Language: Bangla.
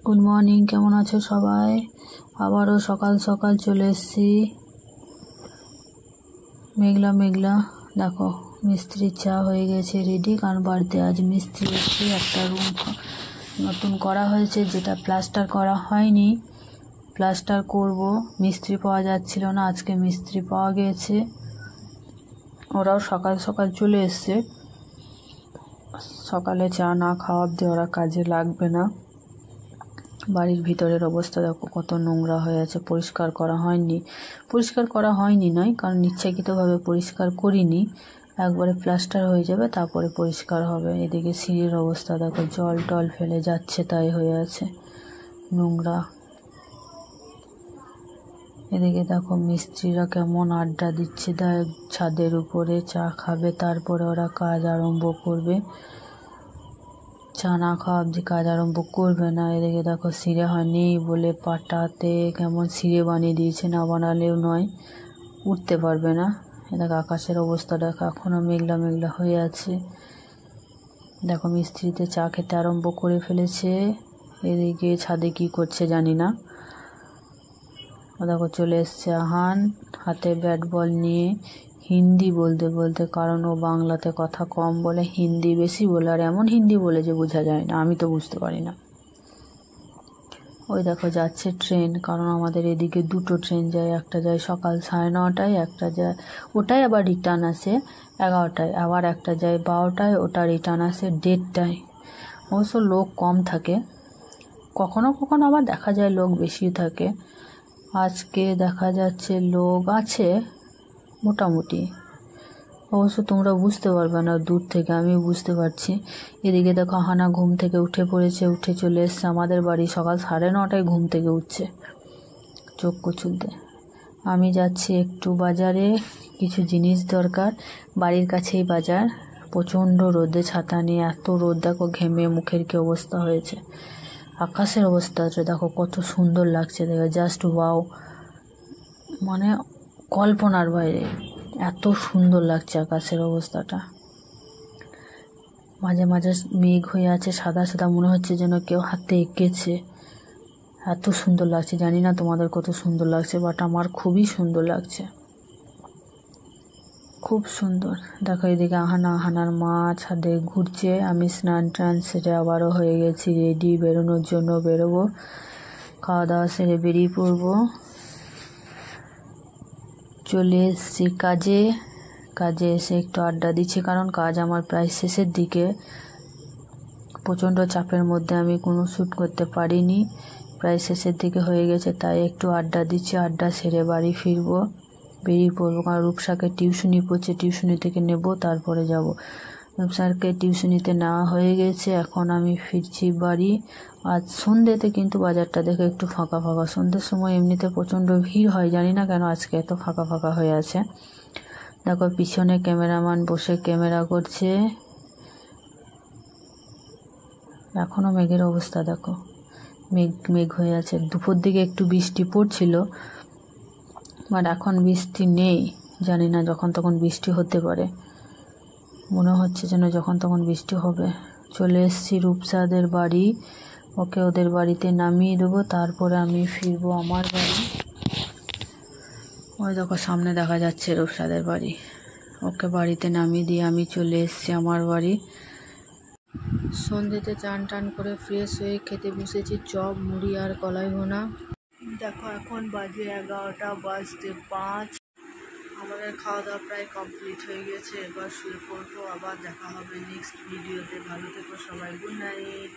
গুড মর্নিং, কেমন আছো সবাই? আবারও সকাল সকাল চলে এসেছি। মেঘলা মেঘলা। দেখো, মিস্ত্রির চা হয়ে গেছে রেডি, কারণ বাড়িতে আজ মিস্ত্রি এসছে। একটা রুম নতুন করা হয়েছে, যেটা প্লাস্টার করা হয়নি। প্লাস্টার করব, মিস্ত্রি পাওয়া যাচ্ছিল না, আজকে মিস্ত্রি পাওয়া গেছে। ওরাও সকাল সকাল চলে এসছে। সকালে চা না খাওয়া অবধি ওরা কাজে লাগবে না। বাড়ির ভিতরের অবস্থা দেখো, কত নোংরা হয়ে আছে, পরিষ্কার করা হয়নি নয়, কারণ ইচ্ছাকৃতভাবে পরিষ্কার করিনি। একবারে প্লাস্টার হয়ে যাবে, তারপরে পরিষ্কার হবে। এদিকে সিঁড়ির অবস্থা দেখো, জল টল ফেলে যাচ্ছে তাই হয়ে আছে, নোংরা। এদিকে দেখো মিস্ত্রিরা কেমন আড্ডা দিচ্ছে ছাদের উপরে। চা খাবে, তারপরে ওরা কাজ আরম্ভ করবে। চা না খাওয়া অবধি কাজ আরম্ভ করবে না। এদিকে দেখো সিঁড়ে হয়নি বলে পাটাতে কেমন সিঁড়ে বানিয়ে দিয়েছে, না বানালেও নয়, উঠতে পারবে না। এদিকে আকাশের অবস্থা দেখো, এখনও মেঘলা মেঘলা হয়ে আছে। দেখো মিস্ত্রিতে চা খেতে আরম্ভ করে ফেলেছে। এদিকে ছাদে কি করছে জানি না। দেখো চলে এসছে আহান, হাতে ব্যাট বল নিয়ে, হিন্দি বলতে বলতে, কারণ ও বাংলাতে কথা কম বলে, হিন্দি বেশি বলে। আর এমন হিন্দি বলে যে বোঝা যায় না, আমি তো বুঝতে পারি না। ওই দেখো যাচ্ছে ট্রেন, কারণ আমাদের এদিকে দুটো ট্রেন যায়। একটা যায় সকাল 9:30টায়, একটা যায়, ওটাই আবার রিটার্ন আসে 11টায়। আবার একটা যায় 12টায়, ওটা রিটার্ন আসে 1:30টায়। অবশ্য লোক কম থাকে, কখনো কখনো আবার দেখা যায় লোক বেশি থাকে। আজকে দেখা যাচ্ছে লোক আছে মোটামুটি। অবশ্য তোমরা বুঝতে পারবে না দূর থেকে, আমি বুঝতে পারছি। এদিকে দেখো হানা ঘুম থেকে উঠে পড়েছে, উঠে চলে এসছে আমাদের বাড়ি। সকাল 9:30টায় ঘুম থেকে উঠছে চোখ কচুলতে। আমি যাচ্ছি একটু বাজারে, কিছু জিনিস দরকার। বাড়ির কাছেই বাজার। প্রচণ্ড রোদে ছাতা নিয়ে, এত রোদ দেখো, ঘেমে মুখের কি অবস্থা হয়েছে। আকাশের অবস্থাটা দেখো কত সুন্দর লাগছে, দেখো জাস্ট ওয়াও, মানে কল্পনার বাইরে, এত সুন্দর লাগছে আকাশের অবস্থাটা। মাঝে মাঝে মেঘ হয়ে আছে, সাদা সাদা, মনে হচ্ছে যেন কেউ হাতে এঁকেছে। এত সুন্দর লাগছে, জানি না তোমাদের কত সুন্দর লাগছে, বাট আমার খুবই সুন্দর লাগছে, খুব সুন্দর। দেখো এদিকে আহানার মা ছাদে ঘুরছে। আমি স্নান টান সেরে আবারও হয়ে গেছি রেডি, বেরোনোর জন্য বেরোবো। খাওয়া দাওয়া সেরে বেরিয়ে পড়বো। চলে এসছি কাজে এসে একটু আড্ডা দিচ্ছি, কারণ কাজ আমার প্রায় শেষের দিকে। প্রচণ্ড চাপের মধ্যে আমি কোনো শ্যুট করতে পারিনি, প্রায় শেষের দিকে হয়ে গেছে, তাই একটু আড্ডা দিচ্ছি। আড্ডা সেরে বাড়ি ফিরবো, বেরিয়ে পড়বো, কারণ রূপসাকে টিউশনি পড়ছে, টিউশনি থেকে নেব, তারপরে যাব। রূপসাকে টিউশনিতে নেওয়া হয়ে গেছে, এখন আমি ফিরছি বাড়ি। আজ সন্ধ্যেতে কিন্তু বাজারটা দেখে একটু ফাঁকা ফাঁকা। সন্ধ্যের সময় এমনিতে প্রচণ্ড ভিড় হয়, জানি না কেন আজকে এত ফাঁকা ফাঁকা হয়ে আছে। দেখো পিছনে ক্যামেরাম্যান বসে ক্যামেরা করছে। এখনও মেঘের অবস্থা দেখো, মেঘ হয়ে আছে। দুপুর দিকে একটু বৃষ্টি পড়ছিল, বাট এখন বৃষ্টি নেই। জানি না, যখন তখন বৃষ্টি হতে পারে, মনে হচ্ছে যেন যখন তখন বৃষ্টি হবে। চলে এসেছি রূপসাদের বাড়ি, ওকে ওদের বাড়িতে নামিয়ে দেবো, তারপরে আমি ফিরবো আমার বাড়ি। ওই দেখো সামনে দেখা যাচ্ছে রূপসাদের বাড়ি। ওকে বাড়িতে নামিয়ে দিয়ে আমি চলে এসেছি আমার বাড়ি। সন্ধ্যেতে চান টান করে ফ্রেশ হয়ে খেতে বসেছি চপ, মুড়ি আর কলাই ভুনা। দেখো এখন বাজে 11:05। আমাদের খাওয়া দাওয়া প্রায় কমপ্লিট হয়ে গেছে, এবার শুয়ে পড়বো। আবার দেখা হবে নেক্সট ভিডিওতে। ভালো থেকো সবাই, গুড নাইট।